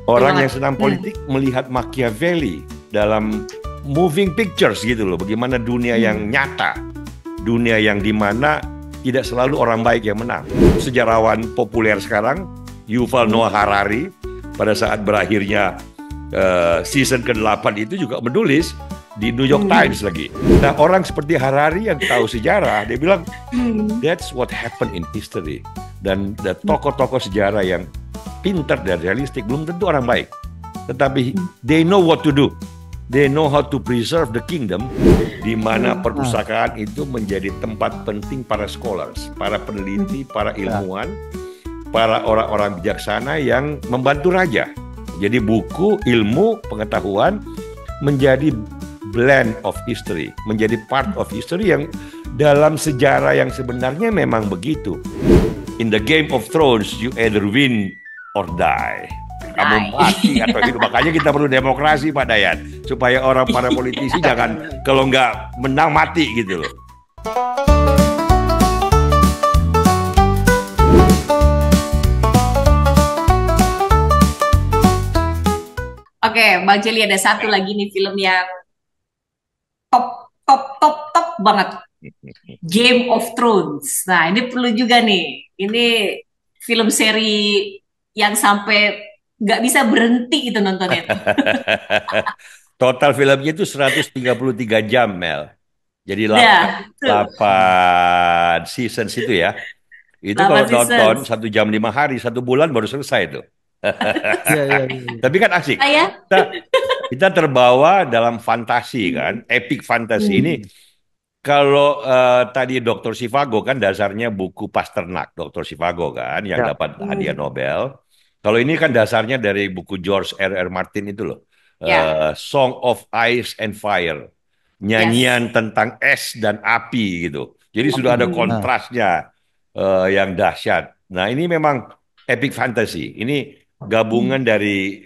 Orang banget. yang senang politik melihat Machiavelli dalam moving pictures gitu loh. Bagaimana dunia yang Hmm. nyata, dunia yang dimana tidak selalu orang baik yang menang. Sejarawan populer sekarang, Yuval Hmm. Noah Harari, pada saat berakhirnya season ke-8 itu juga menulis di New York Hmm. Times lagi. Nah, orang seperti Harari yang tahu sejarah, dia bilang, Hmm. that's what happened in history. Dan tokoh-tokoh sejarah yang pintar dan realistik belum tentu orang baik. Tetapi they know what to do. They know how to preserve the kingdom, di mana Hmm. perpustakaan itu menjadi tempat penting para scholars, para peneliti, para ilmuwan, para orang-orang bijaksana yang membantu raja. Jadi buku, ilmu, pengetahuan menjadi blend of history, menjadi part of history yang dalam sejarah yang sebenarnya memang begitu. In the Game of Thrones, you either win or die. Kamu mati Die. atau hidup. Makanya kita perlu demokrasi, Pak Dayat. Supaya orang para politisi jangan, kalau nggak menang, mati gitu loh. Oke, Bang Celi ada satu lagi nih film yang top top top top banget. Game of Thrones. Nah, ini perlu juga nih. Ini film seri yang sampai nggak bisa berhenti itu nontonnya tuh. Total filmnya itu 133 jam, Mel. Jadi 8, Dah, tuh. 8 seasons itu ya. Itu kalau 8 nonton seasons. 1 jam 5 hari, 1 bulan baru selesai tuh. Iya, iya, iya, iya. Tapi kan asik. Saya Kita, kita terbawa dalam fantasi kan, epic fantasi. Ini hmm, kalau tadi Dr. Zhivago kan dasarnya buku Pasternak, Dr. Zhivago kan, yang Ya, dapat hadiah hmm, Nobel. Kalau ini kan dasarnya dari buku George R. R. Martin itu loh. ya, Song of Ice and Fire. yes. Nyanyian tentang es dan api gitu. Jadi sudah ada Hmm, nah, kontrasnya yang dahsyat. Nah, ini memang epic fantasy. Ini hmm, gabungan dari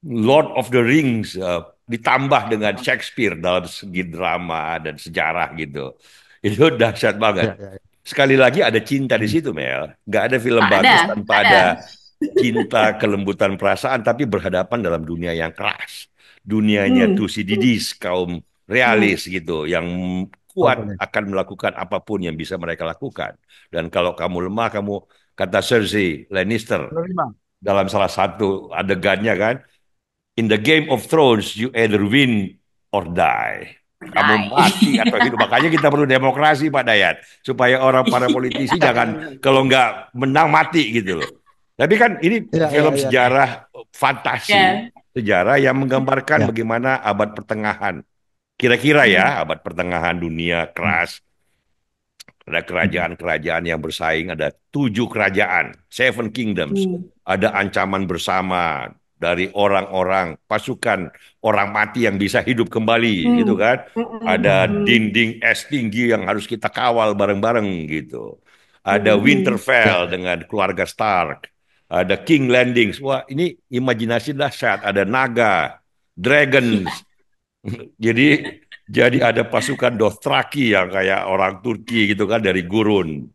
Lord of the Rings ditambah dengan Shakespeare dalam segi drama dan sejarah gitu. Itu dahsyat ya, banget. ya, ya. Sekali lagi ada cinta di Hmm. situ, Mel. Nggak ada film bagus ada, tanpa ada. ada cinta, kelembutan perasaan, tapi berhadapan dalam dunia yang keras. Dunianya Hmm, Thucydides, kaum hmm, realis gitu, yang Oh, kuat boleh. akan melakukan apapun yang bisa mereka lakukan. Dan kalau kamu lemah, kamu, kata Cersei Lannister Penerima. dalam salah satu adegannya kan, in the Game of Thrones, you either win or die. Kamu mati die. atau hidup. Makanya kita perlu demokrasi, Pak Dayat. Supaya orang para politisi jangan, kalau nggak menang, mati gitu loh. Tapi kan ini Ya, ya, film ya, ya. sejarah fantasi. Ya. Sejarah yang menggambarkan Ya. bagaimana abad pertengahan. Kira-kira Hmm, ya, abad pertengahan dunia Hmm. keras. Ada Hmm. kerajaan-kerajaan yang bersaing, ada 7 kerajaan, Seven Kingdoms. hmm, Ada ancaman bersama dari orang-orang, pasukan orang mati yang bisa hidup kembali, gitu hmm, kan. hmm, Ada Hmm. hmm, dinding es tinggi yang harus kita kawal bareng-bareng, gitu. Ada hmm, Ya, Winterfell ya. dengan keluarga Stark. Ada King Landings. Wah, ini imajinasi dahsyat. Ada naga, dragons, jadi ada pasukan Dothraki yang kayak orang Turki gitu kan dari gurun.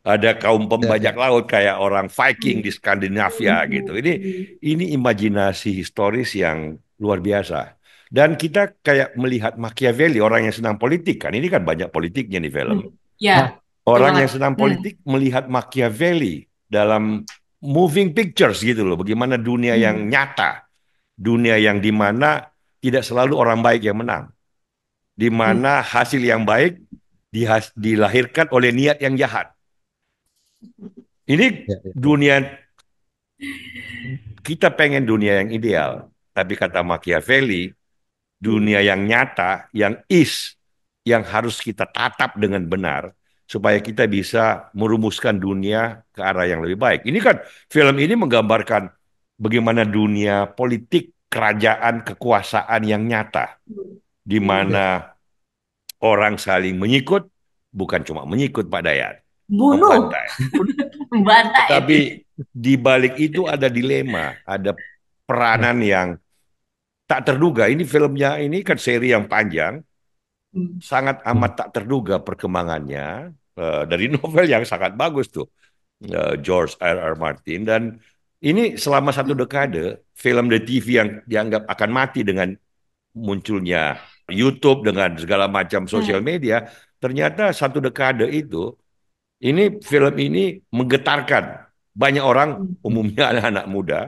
Ada kaum Ya, pembajak ya. laut kayak orang Viking hmm, di Skandinavia gitu. hmm, hmm. Ini imajinasi historis yang luar biasa. Dan kita kayak melihat Machiavelli, orang yang senang politik kan. Ini kan banyak politiknya nih Hmm. film. Ya, Nah, betul Orang banget. yang senang Hmm. politik melihat Machiavelli dalam moving pictures gitu loh. Bagaimana dunia yang Hmm. nyata, dunia yang dimana tidak selalu orang baik yang menang, di Hmm. mana hasil yang baik dilahirkan oleh niat yang jahat. Ini ya, ya, ya. dunia, kita pengen dunia yang ideal, tapi kata Machiavelli, Hmm. dunia yang nyata, yang yang harus kita tatap dengan benar, supaya kita bisa merumuskan dunia ke arah yang lebih baik. Ini kan, film ini menggambarkan bagaimana dunia politik, kerajaan, kekuasaan yang nyata, di Hmm. Ya. mana orang saling menyikut, bukan cuma menyikut Pak Dayat, Bunuh, membantai. bantai. Tetapi di balik itu ada dilema, ada Ya. peranan yang tak terduga. Ini filmnya ini kan seri yang panjang, Hmm. sangat Hmm. amat tak terduga perkembangannya dari novel yang sangat bagus tuh, George R. R. Martin, dan ini selama satu dekade, film dan TV yang dianggap akan mati dengan munculnya YouTube dengan segala macam sosial Hmm. media, ternyata satu dekade itu, ini film ini menggetarkan banyak orang, Hmm. umumnya anak-anak muda.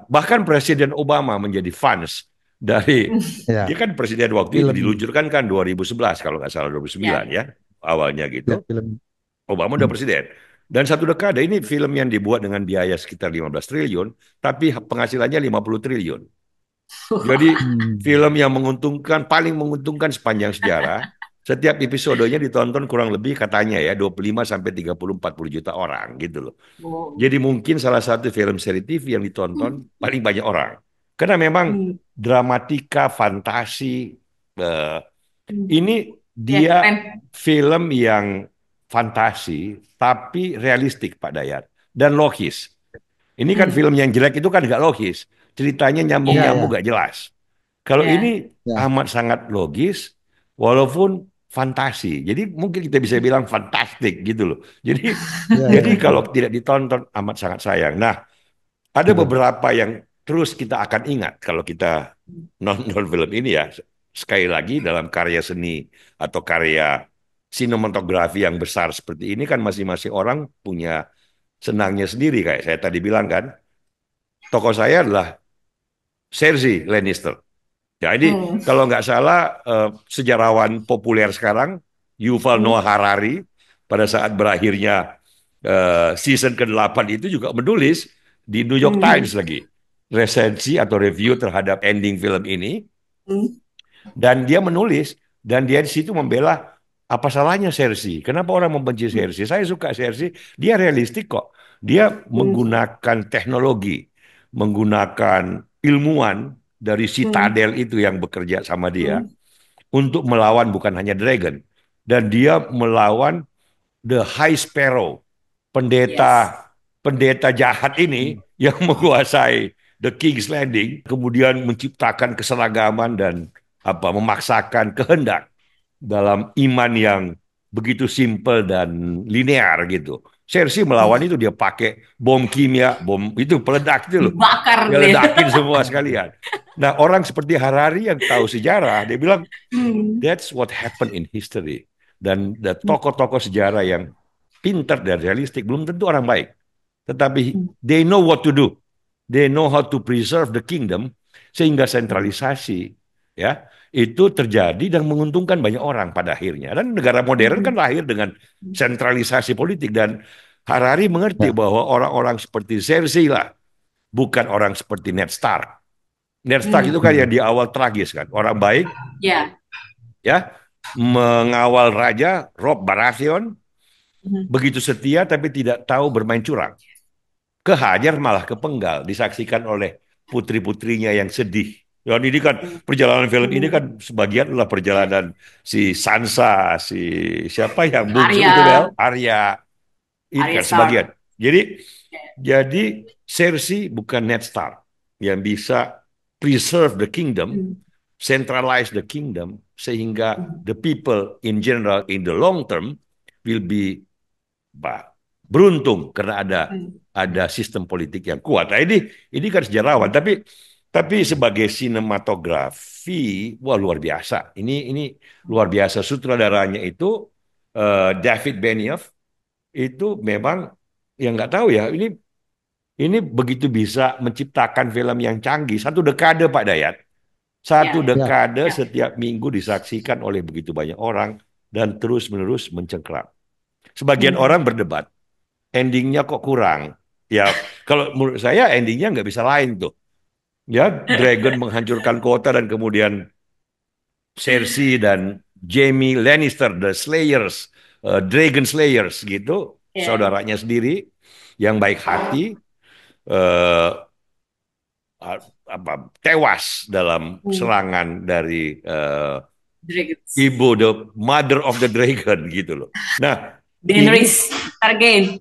Bahkan Presiden Obama menjadi fans dari, Ya, dia kan presiden waktu itu film. diluncurkan kan 2011 kalau nggak salah 2009 Ya. ya, awalnya Ya, gitu. film. Obama udah Hmm. presiden. Dan satu dekade ini film yang dibuat dengan biaya sekitar 15 triliun, tapi penghasilannya 50 triliun. Jadi Hmm. film yang menguntungkan, paling menguntungkan sepanjang sejarah. Setiap episodenya ditonton kurang lebih katanya ya 25 sampai 30-40 juta orang gitu loh. Oh. Jadi mungkin salah satu film seri TV yang ditonton paling banyak orang. Karena memang Hmm. dramatika, fantasi, eh, Hmm. ini Ya, dia keren. film yang fantasi tapi realistik Pak Dayat dan logis. Ini kan Hmm. film yang jelek itu kan nggak logis. Ceritanya Ya, nyambung-nyambung ya, nggak jelas. Kalau Ya. ini ya, amat sangat logis, walaupun fantasi. Jadi mungkin kita bisa bilang fantastik gitu loh. Jadi ya, jadi ya, kalau tidak ditonton amat sangat sayang. Nah, ada betul. beberapa yang terus kita akan ingat kalau kita nonton film ini ya. Sekali lagi dalam karya seni atau karya sinematografi yang besar seperti ini kan masing-masing orang punya senangnya sendiri kayak saya tadi bilang kan. Tokoh saya adalah Cersei Lannister. Ya, ini Hmm. kalau nggak salah sejarawan populer sekarang Yuval Hmm. Noah Harari pada saat berakhirnya season ke-8 itu juga menulis di New York Hmm. Times lagi resensi atau review terhadap ending film ini Hmm. dan dia menulis dan dia di situ membela apa salahnya Cersei. Kenapa orang membenci Cersei? Saya suka Cersei, dia realistik kok. Dia Hmm. menggunakan teknologi, menggunakan ilmuwan dari Hmm. Citadel itu yang bekerja sama dia Hmm. untuk melawan bukan hanya dragon dan dia melawan the High Sparrow, Yes. pendeta pendeta jahat ini yang menguasai the King's Landing, kemudian menciptakan keseragaman dan apa memaksakan kehendak dalam iman yang begitu simpel dan linear gitu. Cersei melawan itu dia pakai bom kimia, bom itu peledak itu loh. Dibakar Dia dia. ledakin semua sekalian. Nah, orang seperti Harari yang tahu sejarah, dia bilang Hmm. that's what happened in history. Dan tokoh-tokoh sejarah yang pintar dan realistik belum tentu orang baik. Tetapi they know what to do. They know how to preserve the kingdom sehingga sentralisasi ya itu terjadi dan menguntungkan banyak orang pada akhirnya. Dan negara modern kan Hmm. lahir dengan sentralisasi politik dan Harari mengerti Ya, bahwa orang-orang seperti Cersei lah bukan orang seperti Ned Stark. Ned Stark itu Hmm. kan yang hmm. di awal tragis kan, orang baik Ya. ya mengawal raja Rob Baratheon Hmm. begitu setia tapi tidak tahu bermain curang. Kehajar malah kepenggal disaksikan oleh putri-putrinya yang sedih. Dan ini kan perjalanan film ini Hmm. kan sebagian adalah perjalanan si Sansa, si siapa yang bungsu itu Arya. Bel, Arya, ini Arya kan Stark. sebagian. Jadi Cersei bukan Ned Stark yang bisa preserve the kingdom, Hmm. centralize the kingdom sehingga Hmm. the people in general in the long term will be beruntung karena Hmm. ada sistem politik yang kuat. Nah, ini kan sejarawan, tapi sebagai sinematografi, wah luar biasa. Ini luar biasa. Sutradaranya itu David Benioff itu memang yang nggak tahu ya. Ini begitu bisa menciptakan film yang canggih. Satu dekade Pak Dayat. Ya. Satu Ya. Ya, dekade Ya. setiap minggu disaksikan oleh begitu banyak orang dan terus-menerus mencengkram. Sebagian Hmm. orang berdebat endingnya kok kurang. Ya, kalau menurut saya endingnya nggak bisa lain tuh. Ya, Dragon menghancurkan kota dan kemudian Cersei dan Jaime Lannister, the Slayers, Dragon Slayers gitu, Ya. saudaranya sendiri yang baik hati, eh, tewas dalam Hmm. serangan dari Dragons. ibu, the mother of the dragon gitu loh. Nah, ini Daenerys Targaryen.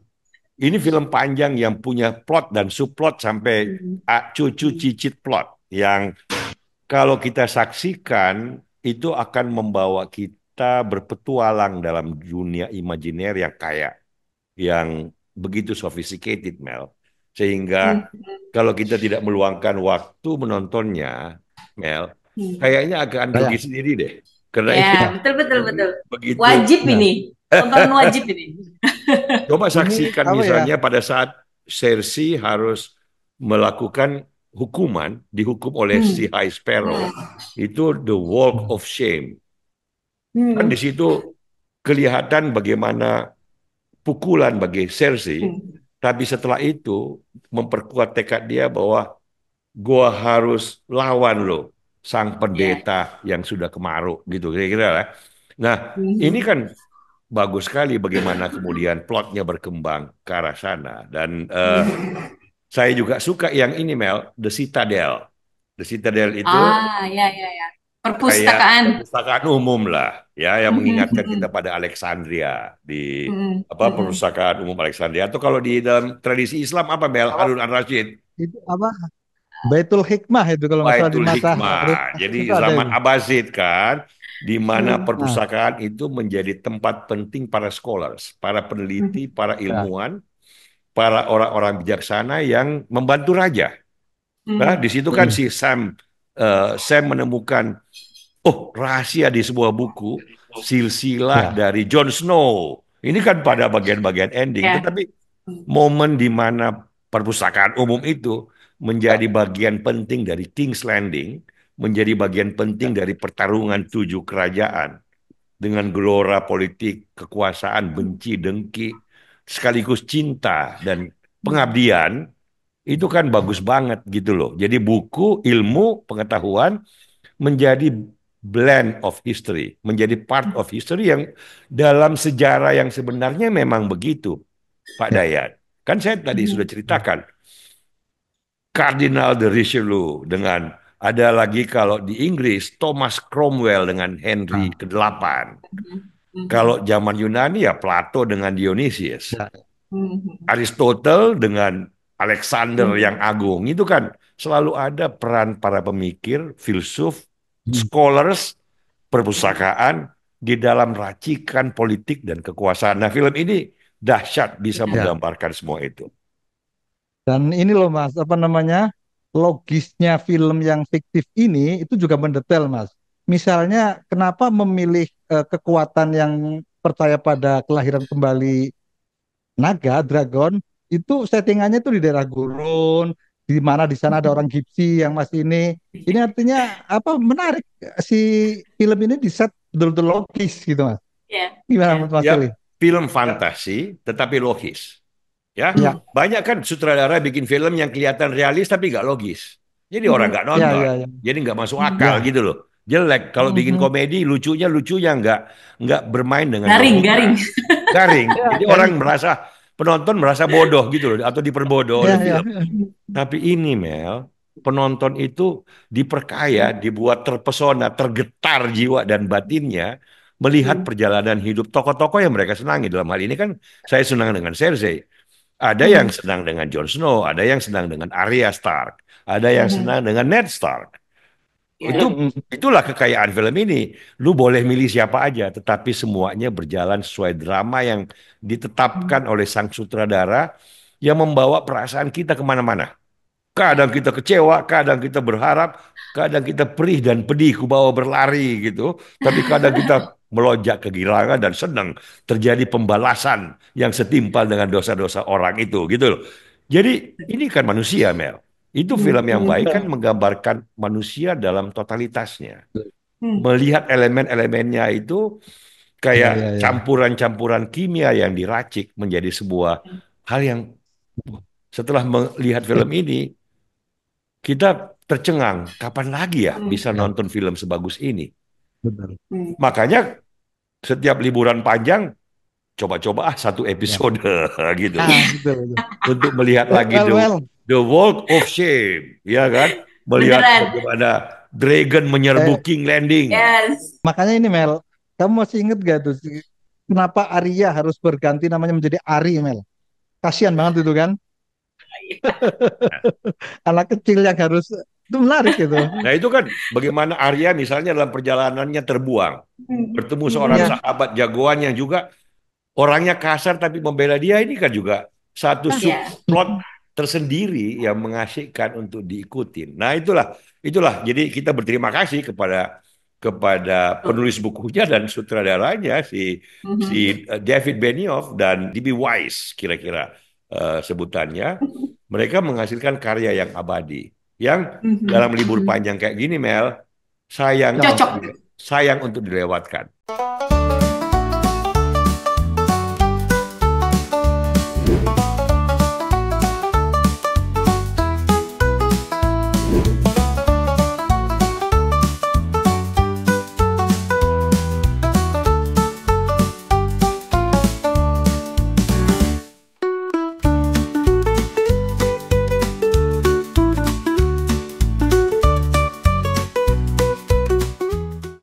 Ini film panjang yang punya plot dan subplot sampai Hmm. cucu cicit plot yang kalau kita saksikan itu akan membawa kita berpetualang dalam dunia imajiner yang kaya, yang begitu sophisticated, Mel. Sehingga kalau kita tidak meluangkan waktu menontonnya, Mel, kayaknya agak grogi sendiri deh. Karena Ya, ini betul betul ini betul. begitu. Wajib ini. Tontonan wajib ini. Coba Ini saksikan apa ya? misalnya pada saat Cersei harus melakukan hukuman, dihukum oleh si Hmm. High Sparrow, itu the walk of shame. Kan di Hmm. situ kelihatan bagaimana pukulan bagi Cersei, Hmm. tapi setelah itu memperkuat tekad dia bahwa gua harus lawan lo, sang Ya. pendeta yang sudah kemaruk gitu kira-kira lah. Nah, ini Hmm. kan bagus sekali bagaimana kemudian plotnya berkembang ke arah sana dan Hmm. saya juga suka yang ini Mel, The Citadel. The Citadel itu Ah, ya ya ya. kayak Perpustakaan. perpustakaan umum lah, ya, yang Hmm. mengingatkan kita Hmm. pada Alexandria di Hmm. apa Hmm. perpustakaan umum Alexandria. Atau kalau di dalam tradisi Islam apa Mel? Apa? Harun Ar-Rasyid, Itu apa? Baitul Hikmah itu kalau nggak salah di Baitul masa Harun Hikmah. Rasid Jadi itu ada zaman itu. Abbasid kan, di mana Hmm. Nah, perpustakaan itu menjadi tempat penting para scholars, para peneliti, Hmm. para ya, ilmuwan, para orang-orang bijaksana yang membantu raja. Nah, di Hmm. situ kan betul. si Sam menemukan, oh, rahasia di sebuah buku silsilah Ya, dari Jon Snow. Ini kan pada bagian-bagian ending, Ya. tetapi Hmm. momen di mana perpustakaan umum itu menjadi bagian penting dari King's Landing, menjadi bagian penting dari pertarungan tujuh kerajaan dengan gelora politik, kekuasaan, benci, dengki, sekaligus cinta dan pengabdian, itu kan bagus banget gitu loh. Jadi buku, ilmu, pengetahuan menjadi blend of history, menjadi part of history yang dalam sejarah yang sebenarnya memang begitu, Pak ya. Dayat. Kan saya tadi sudah ceritakan, Kardinal de Richelieu dengan ada lagi kalau di Inggris, Thomas Cromwell dengan Henry Nah, ke-8. Hmm. Kalau zaman Yunani ya Plato dengan Dionysius. ya. Hmm. Aristotle dengan Alexander yang Hmm. agung. Itu kan selalu ada peran para pemikir, filsuf, Hmm. scholars, perpustakaan di dalam racikan politik dan kekuasaan. Nah, film ini dahsyat bisa Ya. menggambarkan semua itu. Dan ini loh Mas, apa namanya? Logisnya film yang fiktif ini itu juga mendetail Mas. Misalnya kenapa memilih kekuatan yang percaya pada kelahiran kembali naga, dragon, itu settingannya tuh di daerah gurun, di mana di sana ada orang Gipsi yang masih ini. Ini artinya apa menarik si film ini di set betul-betul logis gitu Mas. Ya. Gimana Ya. menurut Mas Ya, Eli? film fantasi tetapi logis. Ya, Ya, Hmm. banyak kan sutradara bikin film yang kelihatan realis tapi nggak logis. Jadi orang Hmm. nggak ya, nonton. ya, ya. Jadi nggak masuk akal Ya. gitu loh. Jelek. Kalau bikin Mhm. komedi lucunya nggak bermain dengan Garing, garing. logika. Garing. Ya, Jadi orang garing. merasa penonton merasa bodoh gitu loh atau diperbodoh oleh Ya, ya. film. Tapi ini Mel, penonton itu diperkaya, dibuat terpesona, tergetar jiwa dan batinnya melihat Hmm. perjalanan hidup tokoh-tokoh yang mereka senangi. Dalam hal ini kan saya senang dengan Cersei. Ada yang Hmm. senang dengan Jon Snow, ada yang senang dengan Arya Stark, ada yang Hmm. senang dengan Ned Stark. Itu Ya. itulah kekayaan film ini. Lu boleh milih siapa aja, tetapi semuanya berjalan sesuai drama yang ditetapkan Hmm. oleh sang sutradara yang membawa perasaan kita kemana-mana. Kadang kita kecewa, kadang kita berharap, kadang kita perih dan pedih, ku bawa berlari gitu. Tapi kadang kita melonjak kegirangan dan senang terjadi pembalasan yang setimpal dengan dosa-dosa orang itu gitu loh. Jadi ini kan manusia, Mel. Itu film yang baik kan Hmm. menggambarkan manusia dalam totalitasnya. Hmm. Melihat elemen-elemennya itu Ya, ya, kayak ya. campuran-campuran kimia yang diracik menjadi sebuah hal yang setelah melihat film ini kita tercengang, kapan lagi ya Hmm. bisa Ya, nonton film sebagus ini? benar. Hmm. Makanya setiap liburan panjang, coba-coba satu Ya. episode gitu. Betul, betul. Untuk melihat lagi Well, well. the Walk of Shame, ya kan? Melihat Beneran. bagaimana Dragon menyerbu Eh, King Landing. Yes. makanya ini Mel, kamu masih inget gak tuh kenapa Arya harus berganti namanya menjadi Ari Mel? Kasihan banget itu kan, anak kecil yang harus itu menarik gitu. Nah itu kan bagaimana Arya misalnya dalam perjalanannya terbuang. Hmm. Bertemu seorang Hmm. Ya, sahabat jagoan yang juga orangnya kasar tapi membela dia, ini kan juga satu nah, Ya. subplot tersendiri yang mengasihkan untuk diikutin. Nah, itulah. Jadi kita berterima kasih kepada penulis bukunya dan sutradaranya si David Benioff dan D.B. Weiss kira-kira sebutannya. Mereka menghasilkan karya yang abadi. Yang dalam libur panjang kayak gini, Mel, sayang Cocok. sayang untuk dilewatkan.